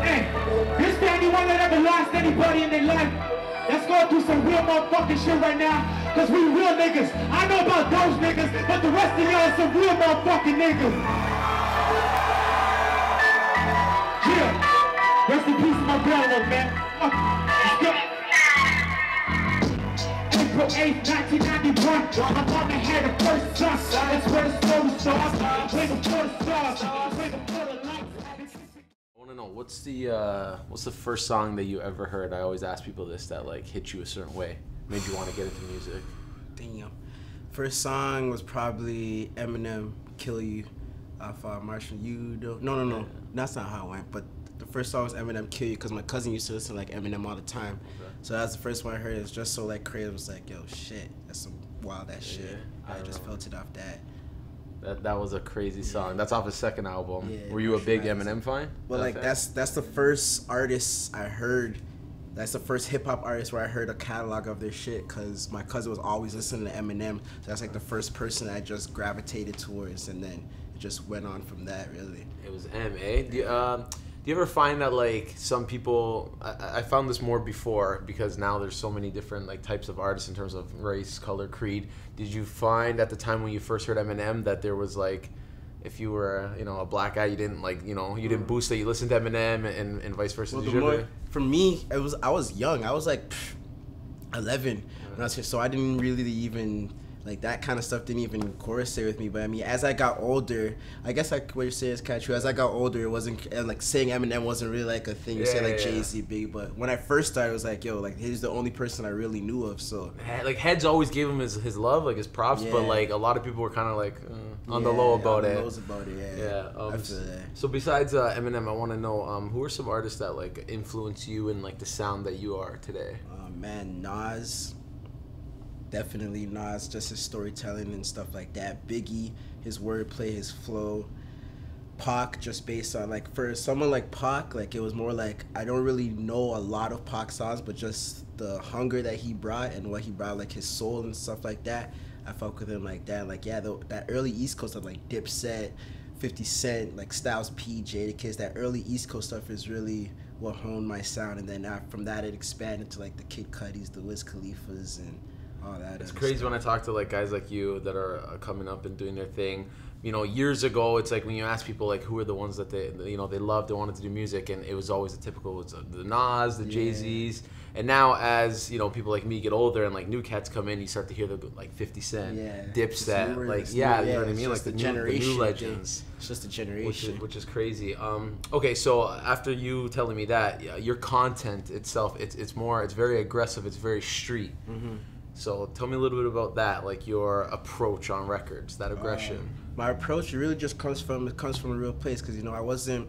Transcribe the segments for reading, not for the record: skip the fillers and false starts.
Hey, this to anyone that ever lost anybody in their life. Let's go through some real motherfucking shit right now. Cause we real niggas. I know about those niggas, but the rest of y'all are some real motherfucking niggas. Yeah. Rest in peace to my brother, man. Let's go. April 8th, 1991. My mama had the first son. That's where the story starts. Way before the stars. Way before the lights. I want to know what's the first song that you ever heard? I always ask people this that like hit you a certain way, made you want to get into music. Damn. First song was probably Eminem, "Kill You," off Marshall. You don't. No. That's not how it went. But the first song was Eminem, "Kill You," because my cousin used to listen to like Eminem all the time. Okay. So that's the first one I heard. It was just so like crazy. It was like, yo, shit, that's some wild ass shit. Yeah, I just felt it off that. That was a crazy song. Yeah. That's off his second album. Yeah, were you a big Eminem fan? Well, like that's the first artist I heard. That's the first hip hop artist where I heard a catalog of their shit. Cause my cousin was always listening to Eminem. So that's like the first person I just gravitated towards, and then it just went on from that. Really. It was M.A. Do you ever find that like some people? I found this more before because now there's so many different like types of artists in terms of race, color, creed. Did you find at the time when you first heard Eminem that there was like, if you were a black guy, you didn't like you didn't boost that you listened to Eminem and vice versa? Well, for me, I was young. I was like 11 when I was here, so I didn't really even. Like that kind of stuff didn't even correlate with me, but I mean, as I got older, I guess like what you're saying is kind of true. As I got older, it wasn't like saying Eminem wasn't really like a thing. You say like Jay-Z, big, but when I first started, it was like, yo, like he's the only person I really knew of. So like Heads always gave him his love, like his props, but like a lot of people were kind of like on the low about it. I feel that. So besides Eminem, I want to know who are some artists that like influence you in like the sound that you are today? Man, Nas. Definitely Nas, just his storytelling and stuff like that. Biggie, his wordplay, his flow. Pac, just based on like for someone like Pac, like it was more like I don't really know a lot of Pac songs, but just the hunger that he brought and what he brought, like his soul and stuff like that. I fuck with him like that. Like that early East Coast of like Dipset, 50 Cent, like Styles P, Jadakiss. That early East Coast stuff is really what honed my sound, and then from that it expanded to like the Kid Cudis, the Wiz Khalifas, and all that. It's crazy stuff. When I talk to like guys like you that are coming up and doing their thing. Years ago, it's like when you ask people like who are the ones that they loved, they wanted to do music, and it was always the typical, the Nas, the Jay-Z's, and now as people like me get older and like new cats come in, you start to hear the like 50 Cent, Dipset, you know what I mean, like the new legends. It's just a generation, which is crazy. Okay, so after you telling me that, your content itself, it's very aggressive, it's very street. Mm-hmm. So tell me a little bit about that, like your approach on records, that aggression. My approach really just comes from a real place, because I wasn't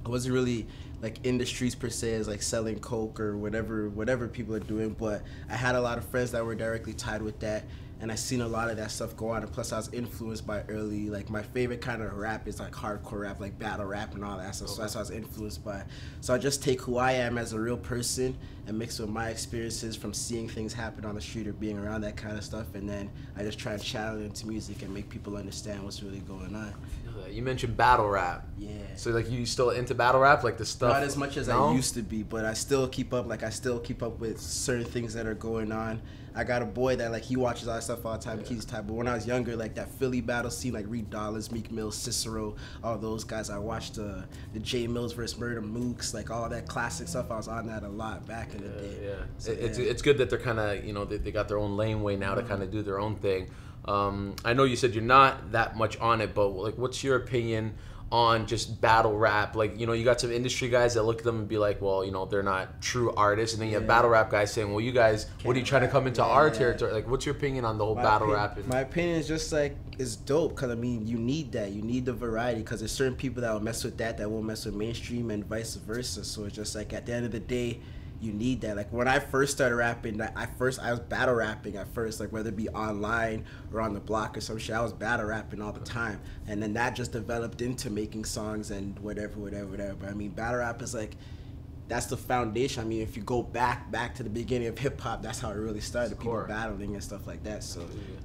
really like in the streets per se as like selling coke or whatever people are doing, but I had a lot of friends that were directly tied with that, and I seen a lot of that stuff go on, and plus I was influenced by early, like my favorite kind of rap is like hardcore rap, like battle rap and all that stuff. So that's what I was influenced by. So I just take who I am as a real person and mix with my experiences from seeing things happen on the street or being around that kind of stuff, and then I just try and channel it into music and make people understand what's really going on. You mentioned battle rap. Yeah. So like you still into battle rap, like the stuff? Not as much as I used to be, but I still keep up. Like I still keep up with certain things that are going on. I got a boy that like he watches all that stuff all the time. He's type. But when I was younger, like that Philly battle scene, like Reed Dollaz, Meek Mill, Cicero, all those guys. I watched the J Mills versus Murder Mooks, like all that classic stuff. I was on that a lot back in the day. Yeah. So, it's good that they're kind of they got their own laneway now to kind of do their own thing. I know you said you're not that much on it, but like, what's your opinion on just battle rap? Like, you got some industry guys that look at them and be like, well, they're not true artists, and then you have battle rap guys saying, well, you guys, what are you trying to come into our territory? Like, what's your opinion on the whole battle rap? My opinion is just like, it's dope, because I mean, you need that. You need the variety, because there's certain people that will mess with that won't mess with mainstream, and vice versa. So it's just like, at the end of the day, you need that. Like when I first started rapping, I was battle rapping at first, like whether it be online or on the block or some shit. I was battle rapping all the time, and then that just developed into making songs and whatever. But I mean, battle rap is like, that's the foundation. I mean, if you go back to the beginning of hip hop, that's how it really started. People battling and stuff like that. So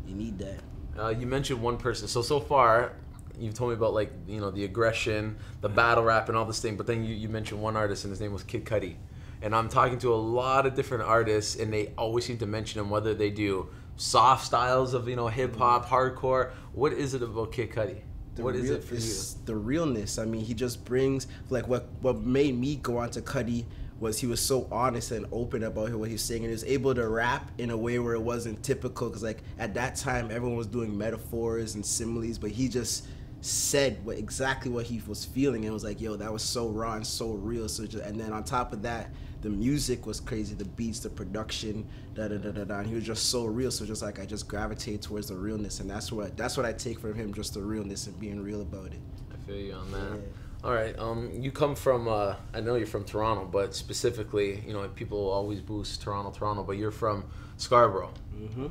you need that. You mentioned one person. So far, you told me about like, you know, the aggression, the battle rap, and all this thing. But then you mentioned one artist, and his name was Kid Cudi. And I'm talking to a lot of different artists, and they always seem to mention him, whether they do soft styles of, you know, hip hop, hardcore. What is it about Kid Cudi? What is it for you? The realness. I mean, he just brings, like, what made me go on to Cudi was he was so honest and open about what he was saying, and he was able to rap in a way where it wasn't typical, because like at that time everyone was doing metaphors and similes, but he just said exactly what he was feeling, and it was like, yo, that was so raw and so real. So and then on top of that, the music was crazy, the beats, the production, and he was just so real. So just like I just gravitated towards the realness, and that's what I take from him, just the realness and being real about it. I feel you on that. Yeah. All right, you come from, I know you're from Toronto, but specifically, you know, people always boost Toronto, but you're from Scarborough. Mm-hmm.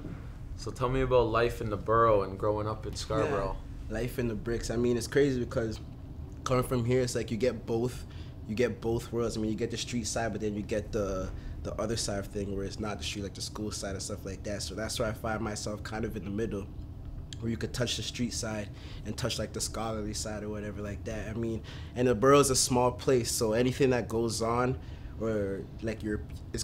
So tell me about life in the borough and growing up in Scarborough. Yeah. Life in the bricks. I mean, it's crazy because coming from here, it's like you get both worlds. I mean, you get the street side, but then you get the other side of thing where it's not the street, like the school side and stuff like that. So that's where I find myself kind of in the middle, where you could touch the street side and touch like the scholarly side or whatever like that. I mean, and the borough's a small place, so anything that goes on or like it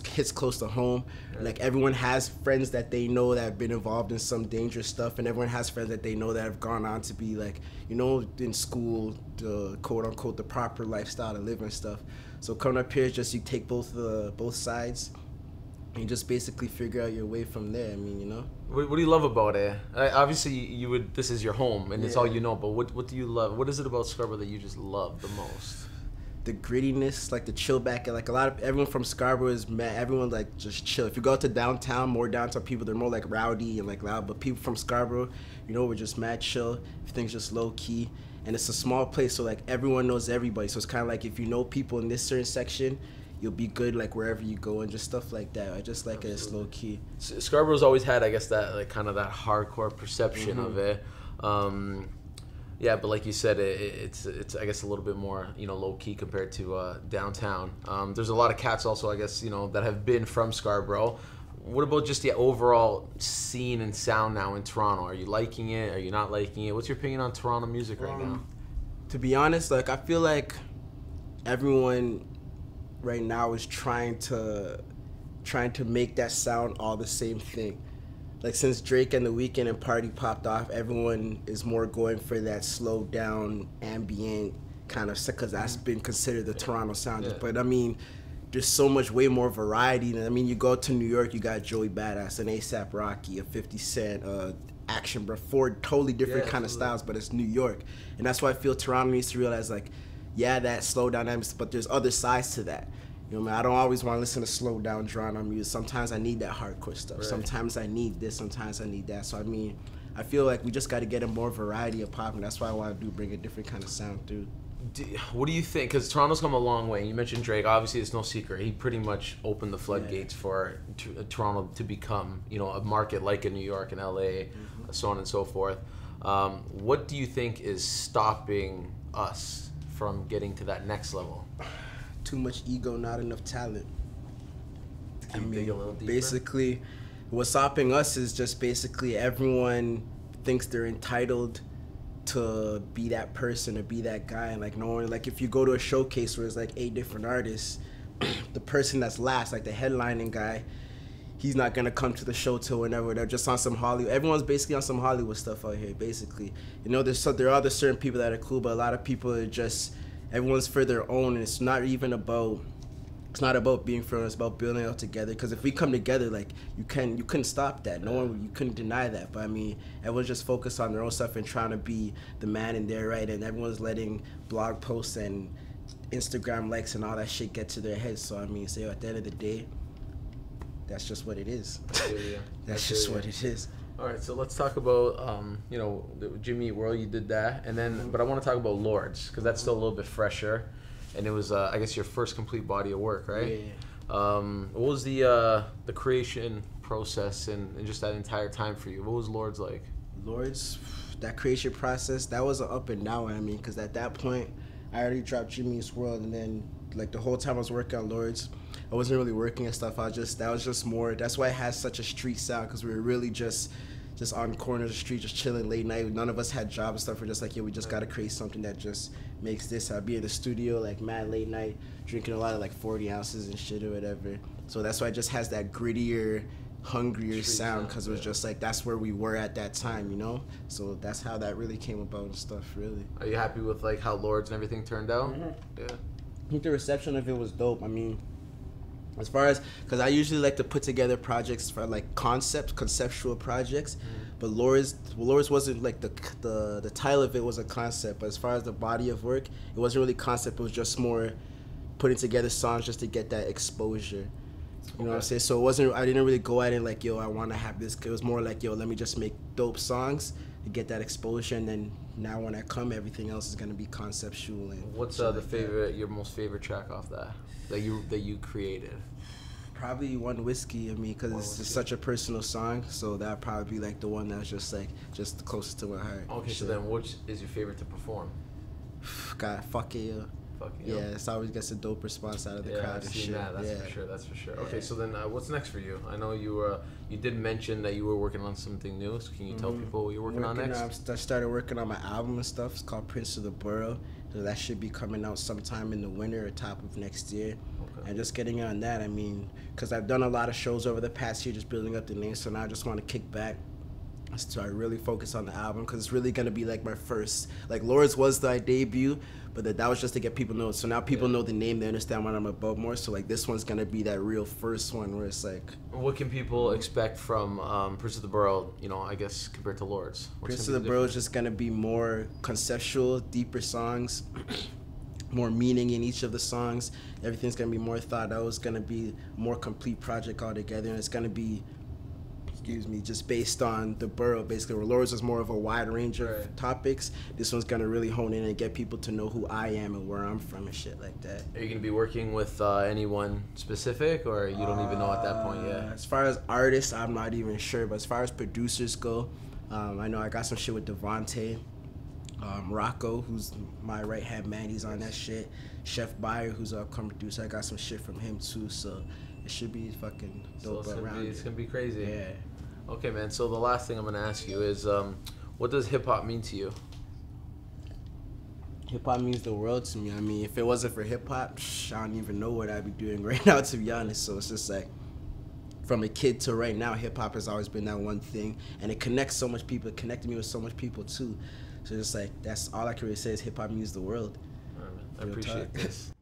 hits close to home. Right. Like everyone has friends that they know that have been involved in some dangerous stuff, and everyone has friends that they know that have gone on to be like, you know, in school, the quote unquote the proper lifestyle to live and stuff. So coming up here is just you take both sides and you just basically figure out your way from there. I mean, you know. What do you love about it? Obviously, this is your home and it's all you know. But what do you love? What is it about Scarborough that you just love the most? The grittiness, like the chill back, and like everyone from Scarborough is mad. Everyone like just chill. If you go to downtown, more downtown people, they're more like rowdy and like loud. But people from Scarborough, you know, we're just mad chill. Everything's just low key, and it's a small place, so like everyone knows everybody. So it's kind of like if you know people in this certain section, you'll be good like wherever you go and just stuff like that. I just like it's low key. Scarborough's always had, I guess, that like kind of that hardcore perception of it. Yeah, but like you said, it's I guess a little bit more, you know, low key compared to downtown. There's a lot of cats also, I guess, you know, that have been from Scarborough. What about just the overall scene and sound now in Toronto? Are you liking it? Are you not liking it? What's your opinion on Toronto music right now? To be honest, like I feel like everyone right now is trying to make that sound all the same thing. Like since Drake and The Weeknd and Party popped off, everyone is more going for that slow down ambient kind of stuff, because that's been considered the Toronto sound. Yeah. But I mean, there's so much way more variety. I mean, you go to New York, you got Joey Badass, an A$AP Rocky, a 50 Cent, Action Bro, 4 totally different kind of styles, but it's New York. And that's why I feel Toronto needs to realize, like, yeah, that slow down ambient, but there's other sides to that. You know, man, I don't always want to listen to slow down, drawn on music. Sometimes I need that hardcore stuff. Right. Sometimes I need this. Sometimes I need that. So I mean, I feel like we just got to get a more variety of pop, and that's why I want to bring a different kind of sound through. What do you think? Because Toronto's come a long way. You mentioned Drake. Obviously, it's no secret. He pretty much opened the floodgates for Toronto to become, you know, a market like in New York and LA, so on and so forth. What do you think is stopping us from getting to that next level? Too much ego, not enough talent. I mean, a little deeper? Basically, what's stopping us is just basically everyone thinks they're entitled to be that person or be that guy. And like no one, like if you go to a showcase where there's like 8 different artists, the person that's last, like the headlining guy, he's not gonna come to the show till whenever. They're just on some Hollywood. Everyone's basically on some Hollywood stuff out here, basically. You know, there are other certain people that are cool, but a lot of people are just, everyone's for their own, and it's not about being friends. It's about building it together. Because if we come together, like you couldn't stop that. You couldn't deny that. But I mean, everyone's just focused on their own stuff and trying to be the man in there, right? And everyone's letting blog posts and Instagram likes and all that shit get to their heads. So I mean, so at the end of the day, that's just what it is. That's just what it is. All right, so let's talk about, you know, Jimmy Eat World, you did that. And then, but I want to talk about Lords, because that's still a little bit fresher. And it was, I guess, your first complete body of work, right? Yeah. What was the creation process and just that entire time for you? What was Lords like? Lords, that creation process, that was an up and down. I mean, because at that point, I already dropped Jimmy Eat World, and then like the whole time I was working on Lords, I wasn't really working and stuff. That was just more. That's why it has such a street sound, because we were really just just on corners of the street, just chilling late night. None of us had jobs and stuff. We're just like, yo, we just gotta create something that just makes this. I'd be in the studio like mad late night, drinking a lot of like 40 ounces and shit or whatever. So that's why it just has that grittier, hungrier sound, because it was just like that's where we were at that time, you know. So that's how that really came about and stuff. Really. Are you happy with like how Lords and everything turned out? Yeah. I think the reception of it was dope. I mean, as far as, because I usually like to put together projects for like conceptual projects, but Lords wasn't like the title of it was a concept, but as far as the body of work, it wasn't really concept. It was just more putting together songs just to get that exposure. You know what I'm saying? So it wasn't, I didn't really go at it like, yo, I want to have this. It was more like, yo, let me just make dope songs to get that exposure, and then now when I come, everything else is gonna be conceptual. And what's the favorite, your most favorite track off that you created? Probably One Whiskey. I mean, because it's just such a personal song, so that'd probably be like the one that's just the closest to my heart. Okay, so then which is your favorite to perform? God, fuck it, yo. Yeah, it's always gets a dope response out of the crowd and shit. That's for sure. Okay, so then what's next for you? I know you did mention that you were working on something new. So can you tell people what you're working on next? I started working on my album and stuff. It's called Prince of the Borough. So that should be coming out sometime in the winter or top of next year. Okay. And just getting on that, I mean, because I've done a lot of shows over the past year, just building up the name. So now I just want to kick back. So I really focus on the album, because it's really gonna be like my first, like Lords was the debut, but that was just to get people to know. So now people know the name, they understand what I'm about more. So like this one's gonna be that real first one where it's like. What can people expect from Prince of the Borough? You know, I guess compared to Lords. Prince of the Borough is just gonna be more conceptual, deeper songs, more meaning in each of the songs. Everything's gonna be more thought out. It's gonna be a more complete project altogether, and it's gonna be, just based on the borough, basically. Where Lords is more of a wide range of topics. This one's gonna really hone in and get people to know who I am and where I'm from and shit like that. Are you gonna be working with anyone specific, or you don't even know at that point yet? As far as artists, I'm not even sure, but as far as producers go, I know I got some shit with Devontae. Rocco, who's my right hand man, he's on that shit. Chef Bayer, who's an upcoming producer, I got some shit from him too, so it should be fucking dope. So it's gonna be crazy. Yeah. Okay, man. So the last thing I'm gonna ask you is, what does hip hop mean to you? Hip hop means the world to me. I mean, if it wasn't for hip hop, I don't even know what I'd be doing right now, to be honest. So it's just like, from a kid to right now, hip hop has always been that one thing, and it connects so much people. It connected me with so much people too. So just like, that's all I can really say is hip hop means the world. All right, man. I appreciate this.